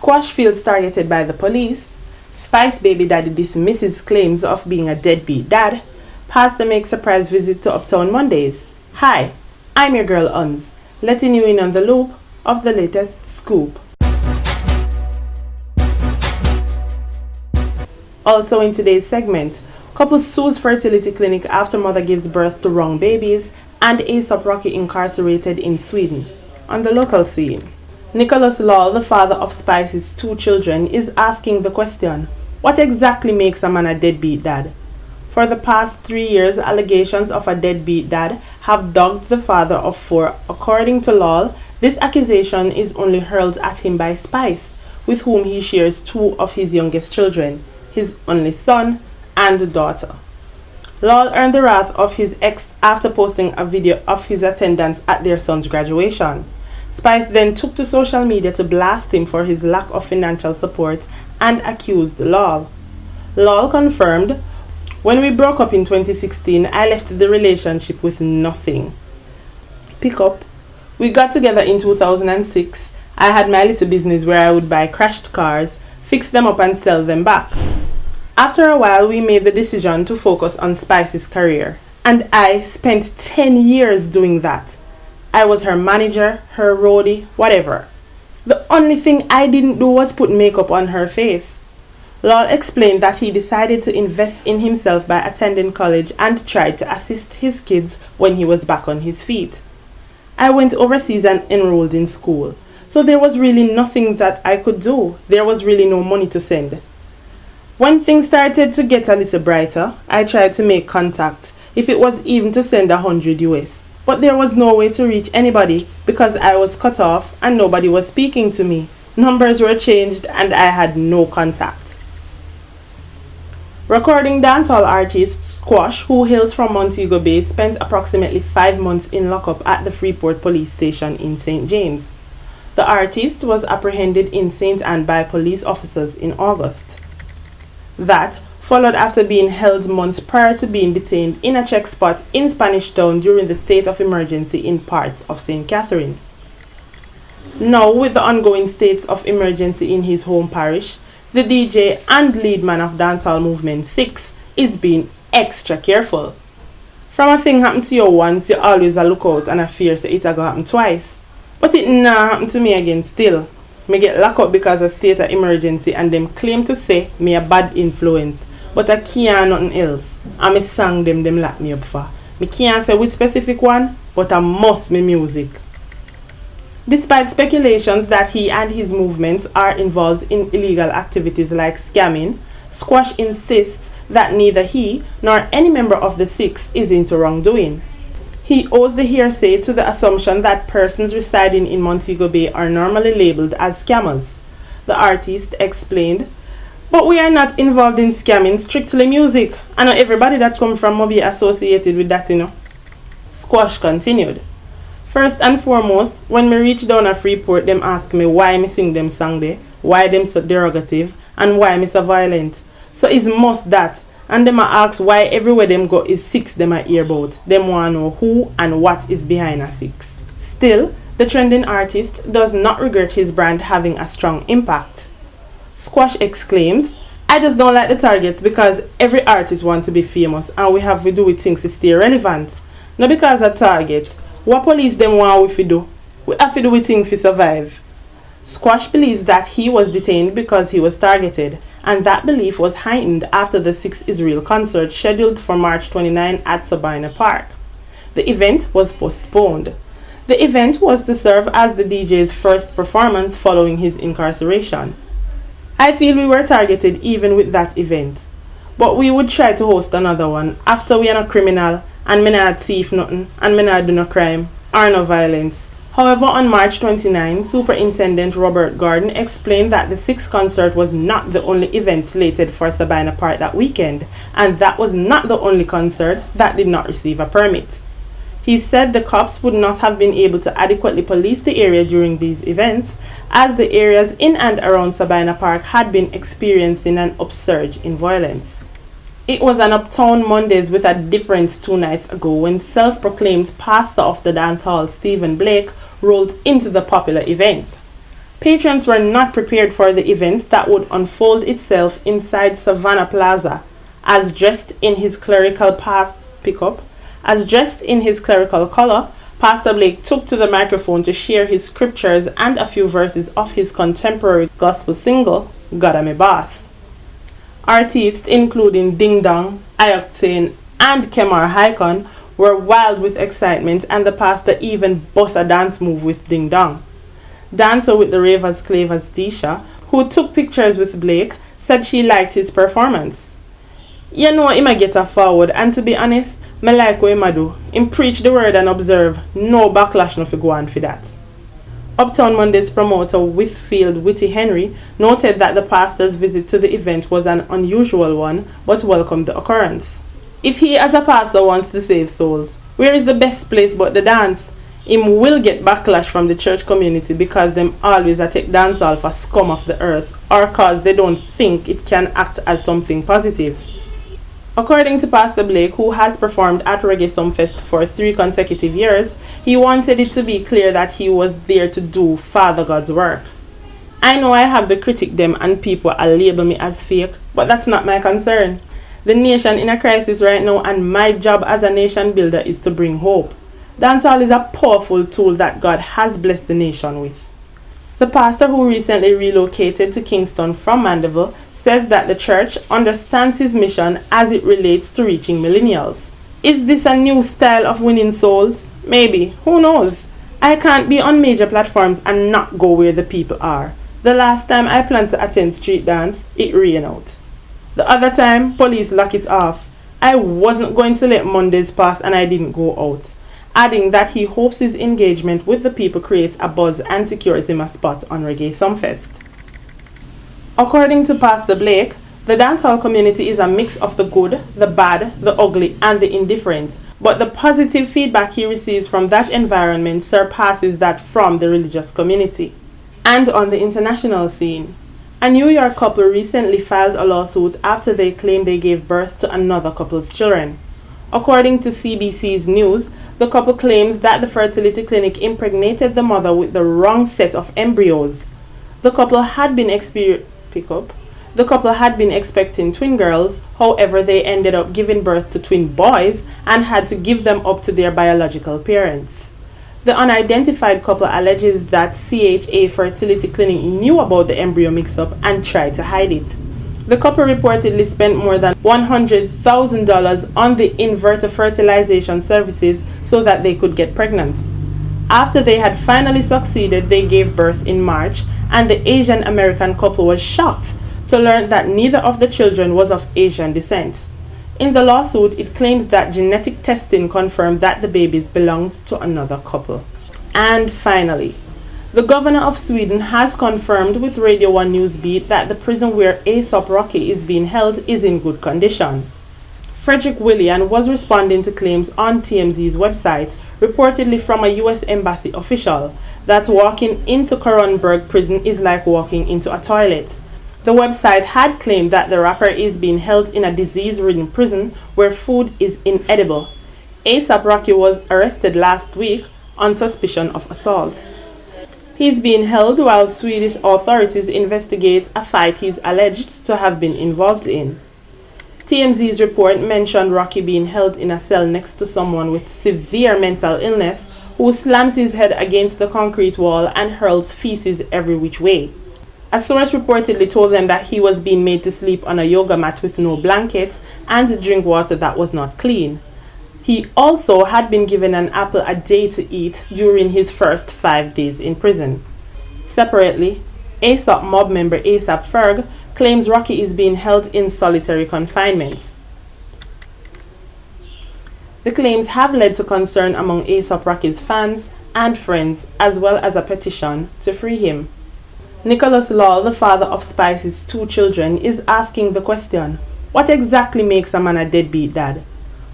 Squash feels targeted by the police. Spice baby daddy dismisses claims of being a deadbeat dad. Pastor makes surprise visit to Uptown Mondays. Hi, I'm your girl Uns, letting you in on the loop of the latest scoop. Also in today's segment, couple sues fertility clinic after mother gives birth to wrong babies, and A$AP Rocky incarcerated in Sweden. On the local scene, Nicholas Law, the father of Spice's 2 children, is asking the question, what exactly makes a man a deadbeat dad? For the past 3 years, allegations of a deadbeat dad have dogged the father of 4. According to Law, this accusation is only hurled at him by Spice, with whom he shares 2 of his youngest children, his only son and daughter. Law earned the wrath of his ex after posting a video of his attendance at their son's graduation. Spice then took to social media to blast him for his lack of financial support and accused Law. Law confirmed, "When we broke up in 2016, I left the relationship with nothing." Pick up. We got together in 2006. I had my little business where I would buy crashed cars, fix them up and sell them back. After a while, we made the decision to focus on Spice's career, and I spent 10 years doing that. I was her manager, her roadie, whatever. The only thing I didn't do was put makeup on her face. Law explained that he decided to invest in himself by attending college and tried to assist his kids when he was back on his feet. I went overseas and enrolled in school, so there was really nothing that I could do. There was really no money to send. When things started to get a little brighter, I tried to make contact, if it was even to send 100 US. But there was no way to reach anybody because I was cut off and nobody was speaking to me. Numbers were changed and I had no contact. Recording dancehall artist Squash, who hails from Montego Bay, spent approximately 5 months in lockup at the Freeport police station in St. James. The artist was apprehended in St. Anne by police officers in August. That followed after being held months prior to being detained in a check spot in Spanish Town during the state of emergency in parts of St. Catherine. Now, with the ongoing states of emergency in his home parish, the DJ and lead man of dancehall movement 6 is being extra careful. From a thing happen to you once, you always a look out and a fear say it a go happen twice. But it nah happen to me again still. Me get locked up because of state of emergency and them claim to say me a bad influence. But I can't nothing else. And me song them lock me up for. Me can't say which specific one, but I must me music. Despite speculations that he and his movements are involved in illegal activities like scamming, Squash insists that neither he nor any member of the 6 is into wrongdoing. He owes the hearsay to the assumption that persons residing in Montego Bay are normally labeled as scammers. The artist explained, "But we are not involved in scamming, strictly music. I know everybody that come from will be associated with that, you know." Squash continued, "First and foremost, when me reach down a Freeport, them ask me why me sing them song there, why them so derogative, and why me so violent. So it's must that. And them a ask why everywhere them go is 6 them a hear about. Them want to know who and what is behind a 6. Still, the trending artist does not regret his brand having a strong impact. Squash exclaims, "I just don't like the targets because every artist wants to be famous and we have to do with things to stay relevant. Not because of targets. What police them want we to do? We have to do with things to survive." Squash believes that he was detained because he was targeted, and that belief was heightened after the 6 Israel concert scheduled for March 29 at Sabina Park. The event was postponed. The event was to serve as the DJ's first performance following his incarceration. "I feel we were targeted even with that event, but we would try to host another one after we are not criminal and me not thief nothing and me not do no crime or no violence." However, on March 29, Superintendent Robert Gordon explained that the 6 concert was not the only event slated for Sabina Park that weekend, and that was not the only concert that did not receive a permit. He said the cops would not have been able to adequately police the area during these events, as the areas in and around Sabina Park had been experiencing an upsurge in violence. It was an Uptown Mondays with a difference 2 nights ago when self-proclaimed pastor of the dance hall Stephen Blake rolled into the popular event. Patrons were not prepared for the event that would unfold itself inside Savannah Plaza. As dressed in his clerical color, Pastor Blake took to the microphone to share his scriptures and a few verses of his contemporary gospel single, God Am a Boss. Artists including Ding Dong, Ioctane, and Kemar Haikon were wild with excitement, and the pastor even bust a dance move with Ding Dong. Dancer with the Ravers Clavers Disha, who took pictures with Blake, said she liked his performance. You know, he might get a forward, and to be honest, me like what he do. Him preach the word and observe, no backlash no fi go on for that. Uptown Monday's promoter Whitfield Whitty Henry noted that the pastor's visit to the event was an unusual one, but welcomed the occurrence. If he as a pastor wants to save souls, where is the best place but the dance? Him will get backlash from the church community because them always take dancehall for scum of the earth, or cause they don't think it can act as something positive. According to Pastor Blake, who has performed at Reggae Sumfest for 3 consecutive years, he wanted it to be clear that he was there to do Father God's work. I know I have the critic them and people will label me as fake, but that's not my concern. The nation in a crisis right now, and my job as a nation builder is to bring hope. Dancehall is a powerful tool that God has blessed the nation with. The pastor, who recently relocated to Kingston from Mandeville, says that the church understands his mission as it relates to reaching millennials. Is this a new style of winning souls? Maybe. Who knows? I can't be on major platforms and not go where the people are. The last time I planned to attend street dance, it rained out. The other time, police locked it off. I wasn't going to let Mondays pass and I didn't go out. Adding that he hopes his engagement with the people creates a buzz and secures him a spot on Reggae Sumfest. According to Pastor Blake, the dancehall community is a mix of the good, the bad, the ugly, and the indifferent, but the positive feedback he receives from that environment surpasses that from the religious community. And on the international scene, a New York couple recently filed a lawsuit after they claimed they gave birth to another couple's children. According to CBC's news, the couple claims that the fertility clinic impregnated the mother with the wrong set of embryos. The couple had been expecting twin girls, however they ended up giving birth to twin boys and had to give them up to their biological parents. The unidentified couple alleges that CHA Fertility Clinic knew about the embryo mix-up and tried to hide it. The couple reportedly spent more than $100,000 on the inverter fertilization services so that they could get pregnant. After they had finally succeeded, they gave birth in March, and the Asian American couple was shocked to learn that neither of the children was of Asian descent. In the lawsuit, it claims that genetic testing confirmed that the babies belonged to another couple. And finally, the governor of Sweden has confirmed with Radio 1 Newsbeat that the prison where A$AP Rocky is being held is in good condition. Frederick Willian was responding to claims on TMZ's website, reportedly from a U.S. Embassy official, that walking into Kronberg prison is like walking into a toilet. The website had claimed that the rapper is being held in a disease-ridden prison where food is inedible. A$AP Rocky was arrested last week on suspicion of assault. He's being held while Swedish authorities investigate a fight he's alleged to have been involved in. TMZ's report mentioned Rocky being held in a cell next to someone with severe mental illness who slams his head against the concrete wall and hurls feces every which way. A source reportedly told them that he was being made to sleep on a yoga mat with no blankets and drink water that was not clean. He also had been given an apple a day to eat during his first 5 days in prison. Separately, A$AP mob member A$AP Ferg claims Rocky is being held in solitary confinement. The claims have led to concern among A$AP Rocky's fans and friends, as well as a petition to free him. Nicholas Lawal, the father of Spice's 2 children, is asking the question, what exactly makes a man a deadbeat dad?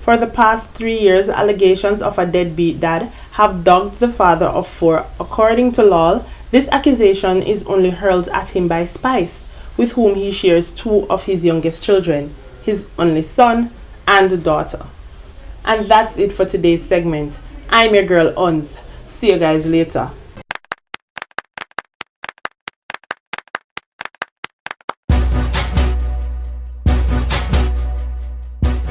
For the past 3 years, allegations of a deadbeat dad have dogged the father of 4. According to Lawal, this accusation is only hurled at him by Spice, with whom he shares 2 of his youngest children, his only son and daughter. And that's it for today's segment. I'm your girl Ons. See you guys later.